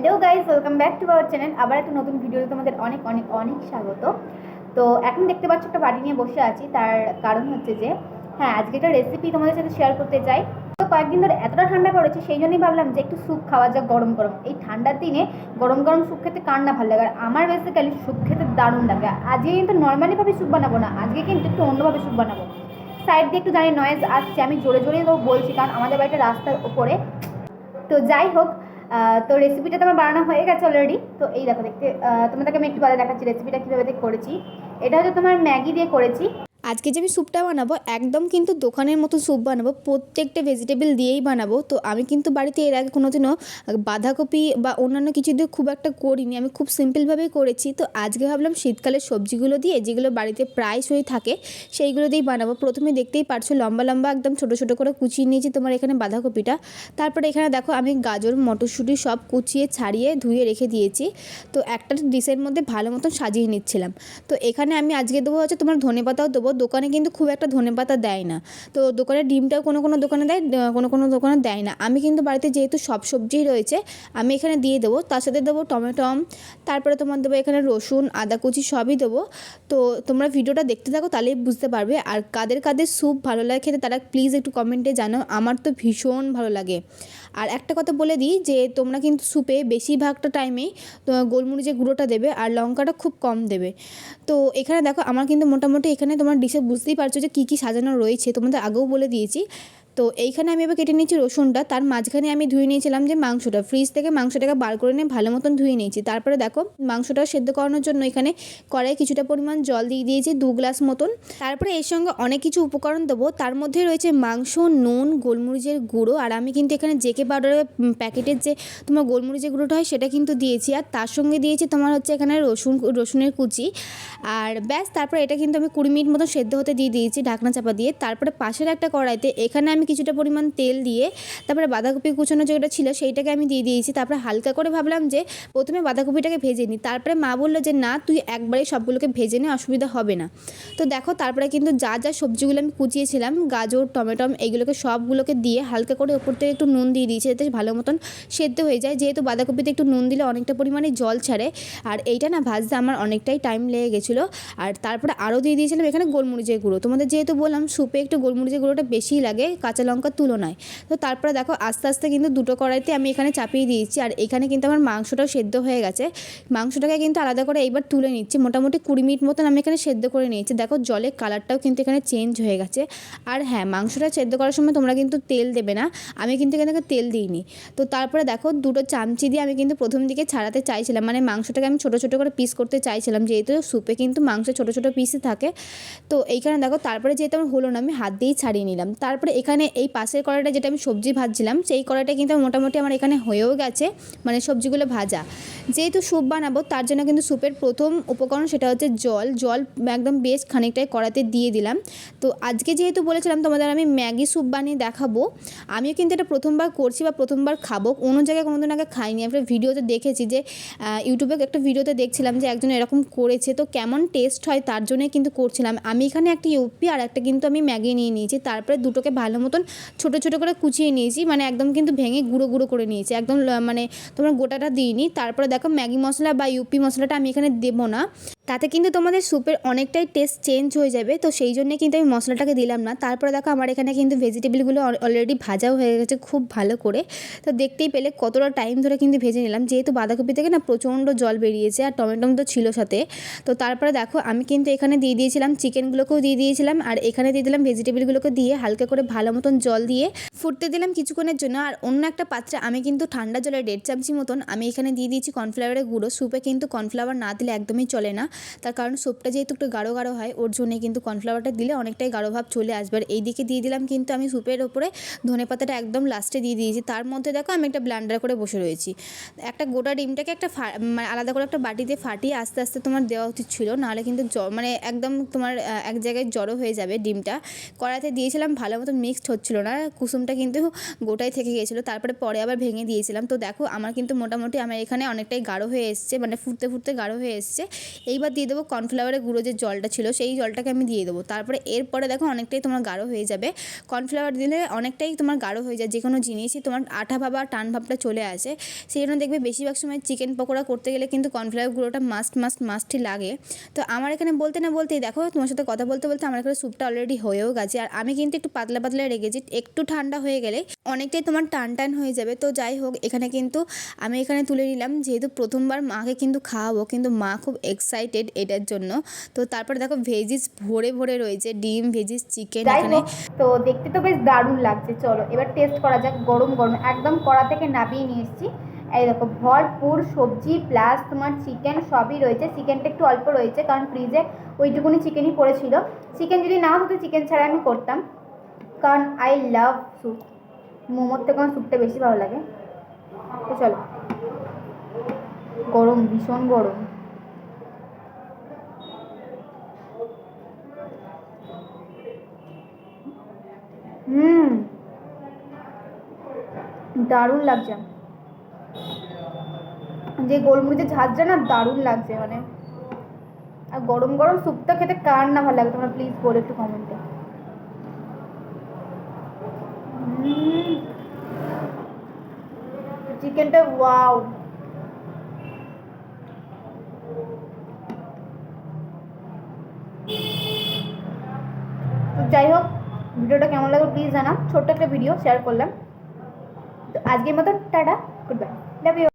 Hello guys, welcome back to our channel. আবার একটা নতুন ভিডিওতে তোমাদের অনেক অনেক অনেক স্বাগত। তো এখন দেখতে পাচ্ছ একটা বাটি নিয়ে বসে আছি। তার কারণ হচ্ছে যে আজকে একটা রেসিপি তোমাদের সাথে শেয়ার করতে চাই। তো কয়েকদিন ধরে এতটা ঠান্ডা পড়েছে, সেই জন্যই ভাবলাম যে একটু স্যুপ খাওয়া যাক গরম গরম। এই ঠান্ডার দিনে গরম গরম স্যুপ খেতে কার না ভালো লাগে, আর আমার বেসিক্যালি স্যুপ খেতে দারুণ লাগে। আজকে কিন্তু নর্মালিভাবে স্যুপ বানাবো না, আজকে কিন্তু একটু অন্যভাবে স্যুপ বানাবো। সাইড দিয়ে একটু জানি নয়েজ আসছে, আমি জোরে জোরে তো বলছি কারণ আমাদের বাড়িটা রাস্তার ওপরে। তো যাই হোক, তো রেসিপিটা তো আমার বানানো হয়ে গেছে অলরেডি। তো এই দেখো, দেখতে তোমাদেরকে আমি একটু বাদে দেখাচ্ছি রেসিপিটা কীভাবে করেছি। এটা হচ্ছে তোমার ম্যাগি দিয়ে করেছি। আজকে যে আমি স্যুপটা বানাবো একদম কিন্তু দোকানের মতো স্যুপ বানাবো, প্রত্যেকটা ভেজিটেবল দিয়েই বানাবো। তো আমি কিন্তু বাড়িতে এর আগে কোনোদিনও বাঁধাকপি বা অন্যান্য কিছু দিয়ে খুব একটা করিনি, আমি খুব সিম্পলভাবেই করেছি। তো আজকে ভাবলাম শীতকালের সবজিগুলো দিয়ে, যেগুলো বাড়িতে প্রায়শই থাকে, সেইগুলো দিয়েই বানাবো। প্রথমে দেখতেই পারছো লম্বা লম্বা একদম ছোটো ছোটো করে কুচিয়ে নিয়েছি তোমার এখানে বাঁধাকপিটা। তারপরে এখানে দেখো আমি গাজর মটরশুঁটি সব কুচিয়ে ছাড়িয়ে ধুয়ে রেখে দিয়েছি। তো একটা ডিশের মধ্যে ভালো মতন সাজিয়ে নিচ্ছিলাম। তো এখানে আমি আজকে দেবো হচ্ছে তোমার ধনেপাতাও দেবো। দোকানে কিন্তু খুব একটা ধনেপাতা দেয় না, তো দোকানের ডিমটাও কোনো কোনো দোকানে দেয়, কোনো কোনো দোকানে দেয় না। আমি কিন্তু বাড়িতে যেহেতু সব সবজিই রয়েছে আমি এখানে দিয়ে দেবো। তার সাথে দেবো টমেটো, তারপরে তোমার দেবো এখানে রসুন আদা কুচি সবই দেবো। তো তোমরা ভিডিওটা দেখতে থাকো, তাহলেই বুঝতে পারবে। আর কাদের কাদের স্যুপ ভালো লাগে খেতে তারা প্লিজ একটু কমেন্টে জানাও, আমার তো ভীষণ ভালো লাগে। আর একটা কথা বলে দিই যে তোমরা কিন্তু স্যুপে বেশিরভাগটা টাইমেই গোলমরিচের গুঁড়োটা দেবে আর লঙ্কাটা খুব কম দেবে। তো এখানে দেখো আমার কিন্তু মোটামুটি এখানে তোমার ডিশে বুঝতেই পারছো যে কী কী সাজানো রয়েছে, তোমাদের আগেও বলে দিয়েছি। তো এইখানে আমি এবার কেটে নিয়েছি রসুনটা, তার মাঝখানে আমি ধুয়ে নিয়েছিলাম যে মাংসটা, ফ্রিজ থেকে মাংসটাকে বার করে নিয়ে ভালো মতন ধুয়ে নিয়েছি। তারপরে দেখো মাংসটা সেদ্ধ করানোর জন্য এখানে কড়াই কিছুটা পরিমাণ জল দিয়ে দিয়েছি 2 গ্লাস মতন। তারপরে এর সঙ্গে অনেক কিছু উপকরণ দেবো, তার মধ্যে রয়েছে মাংস, নুন, গোলমরিচের গুঁড়ো, আর আমি কিন্তু এখানে জেকে পাউডারের প্যাকেটের যে তোমার গোলমরিচের গুঁড়োটা হয় সেটা কিন্তু দিয়েছি। আর তার সঙ্গে দিয়েছি তোমার হচ্ছে এখানে রসুনের কুচি। আর ব্যাস, তারপরে এটা কিন্তু আমি 20 মিনিট মতো সেদ্ধ হতে দিয়ে দিয়েছি ঢাকনা চাপা দিয়ে। তারপরে পাশের একটা কড়াইতে এখানে আমি কিছুটা পরিমাণ তেল দিয়ে তারপরে বাঁধাকপি কুচানো যেটা ছিল সেইটাকে আমি দিয়ে দিয়েছি। তারপরে হালকা করে ভাবলাম যে প্রথমে বাঁধাকপিটাকে ভেজে নিই, তারপরে মা বললো যে না তুই একবারে সবগুলোকে ভেজে নে, অসুবিধা হবে না। তো দেখো তারপরে কিন্তু যা যা সবজিগুলো আমি কুচিয়েছিলাম গাজর টমেটো এইগুলোকে সবগুলোকে দিয়ে হালকা করে ওপর থেকে একটু নুন দিয়ে দিয়েছি যাতে ভালো মতন সেদ্ধ হয়ে যায়, যেহেতু বাঁধাকপিতে একটু নুন দিলে অনেকটা পরিমাণে জল ছাড়ে। আর এইটা না ভাজতে আমার অনেকটাই টাইম লেগে গেছিলো। আর তারপরে আরও দিয়ে দিয়েছিলাম এখানে গোলমরিচের গুঁড়ো, তোমাদের যেহেতু বললাম স্যুপে একটু গোলমরিচের গুঁড়োটা বেশিই লাগে কাঁচা লঙ্কার তুলনায়। তো তারপরে দেখো আস্তে আস্তে কিন্তু দুটো কড়াইতে আমি এখানে চাপিয়ে দিয়েছি। আর এখানে কিন্তু আমার মাংসটাও সেদ্ধ হয়ে গেছে, মাংসটাকে কিন্তু আলাদা করে এইবার তুলে নিচ্ছি। মোটামুটি 20 মিনিট মতন আমি এখানে সেদ্ধ করে নিয়েছি। দেখো জলের কালারটাও কিন্তু এখানে চেঞ্জ হয়ে গেছে। আর মাংসটা সেদ্ধ করার সময় তোমরা কিন্তু তেল দেবে না, আমি কিন্তু এখানে তেল দিইনি। তো তারপরে দেখো দুটো চামচি দিয়ে আমি কিন্তু প্রথম দিকে ছাড়াতে চাইছিলাম, মানে মাংসটাকে আমি ছোটো ছোটো করে পিস করতে চাইছিলাম, যেহেতু স্যুপে কিন্তু মাংস ছোটো ছোটো পিসই থাকে। তো এইখানে দেখো তারপরে যেহেতু আমার হলো না আমি হাত দিয়েই ছাড়িয়ে নিলাম। তারপরে এখানে এই পাশের কড়াইটা যেটা আমি সবজি ভাজছিলাম সেই কড়াইটা কিন্তু মোটামুটি আমার এখানে হয়েও গেছে, মানে সবজিগুলো ভাজা। যেহেতু স্যুপ বানাবো তার জন্য কিন্তু স্যুপের প্রথম উপকরণ সেটা হচ্ছে জল একদম বেশ খানিকটাই কড়াইতে দিয়ে দিলাম। তো আজকে যেহেতু বলেছিলাম তোমাদের আমি ম্যাগি স্যুপ বানিয়ে দেখাবো, আমিও কিন্তু এটা প্রথমবার করছি বা প্রথমবার খাবো, অন্য জায়গায় কোনোদিন আগে খাইনি। একটা ভিডিওতে দেখেছি যে ইউটিউবে একটা ভিডিওতে দেখছিলাম যে একজন এরকম করেছে, তো কেমন টেস্ট হয় তার জন্যই কিন্তু করছিলাম। আমি এখানে একটা ইউপি আর একটা কিন্তু আমি ম্যাগি নিয়ে নিয়েছি, তারপরে দুটোকে ভালো মতন ছোটো ছোটো করে কুচিয়ে নিয়েছি, মানে একদম কিন্তু ভেঙে গুঁড়ো গুঁড়ো করে নিয়েছি, একদম মানে তোমার গোটাটা দিইনি। তারপরে দেখো ম্যাগি মশলা বা ইউপি মশলাটা আমি এখানে দেবো না, তাতে কিন্তু তোমাদের স্যুপের অনেকটাই টেস্ট চেঞ্জ হয়ে যাবে, তো সেই জন্যে কিন্তু আমি মশলাটাকে দিলাম না। তারপরে দেখো আমার এখানে কিন্তু ভেজিটেবলগুলো অলরেডি ভাজাও হয়ে গেছে খুব ভালো করে। তো দেখতেই পেলে কতটা টাইম ধরে কিন্তু ভেজে নিলাম, যেহেতু বাঁধাকপি থেকে না প্রচণ্ড জল বেরিয়েছে আর টমেটো তো ছিল সাথে। তো তারপরে দেখো আমি কিন্তু এখানে দিয়ে দিয়েছিলাম চিকেনগুলোকেও দিয়ে দিয়েছিলাম, আর এখানে দিয়ে দিলাম ভেজিটেবলগুলোকে দিয়ে হালকা করে ভালো মতন জল দিয়ে ফুটতে দিলাম কিছুক্ষণের জন্য। আর অন্য একটা পাত্রে আমি কিন্তু ঠান্ডা জলে 1.5 চামচি মতন আমি এখানে দিয়ে দিয়েছি কর্নফ্লাওয়ারের গুঁড়ো। স্যুপে কিন্তু কর্নফ্লাওয়ার না দিলে একদমই চলে না, তার কারণ স্যুপটা যেহেতু একটু গাঢ় গাঢ় হয় ওর জন্যে কিন্তু কর্নফ্লাওয়ারটা দিলে অনেকটাই গাঢ় ভাব চলে আসবে। আর এইদিকে দিয়ে দিলাম কিন্তু আমি স্যুপের ওপরে ধনেপাতাটা একদম লাস্টে দিয়ে দিয়েছি। তার মধ্যে দেখো আমি একটা ব্লেন্ডার করে বসে রয়েছি। একটা গোটা ডিমটাকে একটা মানে আলাদা করে একটা বাটিতে ফাটিয়ে আস্তে আস্তে তোমার দেওয়া উচিত ছিল, নাহলে কিন্তু মানে একদম তোমার এক জায়গায় জড়ো হয়ে যাবে ডিমটা। কড়াইতে দিয়েছিলাম ভালো মতো মিক্সড হচ্ছিল না, কুসুমটা কিন্তু গোটাই থেকে গিয়েছিলো, তারপরে পরে আবার ভেঙে দিয়েছিলাম। তো দেখো আমার কিন্তু মোটামুটি আমার এখানে অনেকটাই গাঢ় হয়ে এসছে, মানে ফুটতে ফুটতে গাঢ় হয়ে এসছে। এইবার দিয়ে দেবো কর্নফ্লাওয়ারের গুঁড়ো যে জলটা ছিল সেই জলটাকে আমি দিয়ে দেবো। তারপরে এরপরে দেখো অনেকটাই তোমার গাঢ় হয়ে যাবে। কর্নফ্লাওয়ার দিলে অনেকটাই তোমার গাঢ় হয়ে যায়, যে কোনো জিনিসই তোমার আঠা ভাব আর টান ভাবটা চলে আসে। সেই জন্য দেখবে বেশিরভাগ সময় চিকেন পকোড়া করতে গেলে কিন্তু কর্নফ্লাওয়ার গুঁড়োটা মাস্টই লাগে। তো আমার এখানে বলতে না বলতেই দেখো তোমার সাথে কথা বলতে বলতে আমার এখানে স্যুপটা অলরেডি হয়েও গেছে। আর আমি কিন্তু একটু পাতলা পাতলা রেখেছি, একটু ঠান্ডা হয়ে গেলে অনেকটাই তোমার টান হয়ে যাবে। তো যাই হোক, এখানে কিন্তু আমি এখানে তুলে নিলাম, যেহেতু প্রথমবার মাকে কিন্তু খাওয়াবো, কিন্তু মা খুব এক্সাইটেড এটার জন্য। তো তারপরে দেখো ভেজিস ভরে ভরে রয়েছে, ডিম, ভেজিস, চিকেন যাই এখানে। হোক, তো দেখতে তো বেশ দারুণ লাগছে। চলো এবার টেস্ট করা যাক। গরম গরম একদম কড়া থেকে নামিয়ে নিয়ে এসেছি। এই দেখো ভরপুর সবজি প্লাস তোমার চিকেন সবই রয়েছে। চিকেনটা একটু অল্প রয়েছে কারণ ফ্রিজে ওইটুকুনি চিকেনই পড়েছিল। চিকেন যদি না হতো চিকেন ছাড়া আমি করতাম, কারণ আই লাভ স্যুপ। মোমোর থেকে আমার স্যুপটা বেশি ভালো লাগে। তো চলো, গরম, ভীষণ গরম। দারুণ লাগছে, যে গোলমরিচের ঝাঁঝটা না দারুণ লাগছে মানে। আর গরম গরম স্যুপটা খেতে কার না ভালো লাগে, তোমরা প্লিজ বলো একটু কমেন্টে। চিকেনটা ওয়াও। তো যাই হোক, ভিডিওটা কেমন লাগলো প্লিজ জানা। ছোট্ট একটা ভিডিও শেয়ার করলাম। তো আজকের মতো tata, good bye, love you.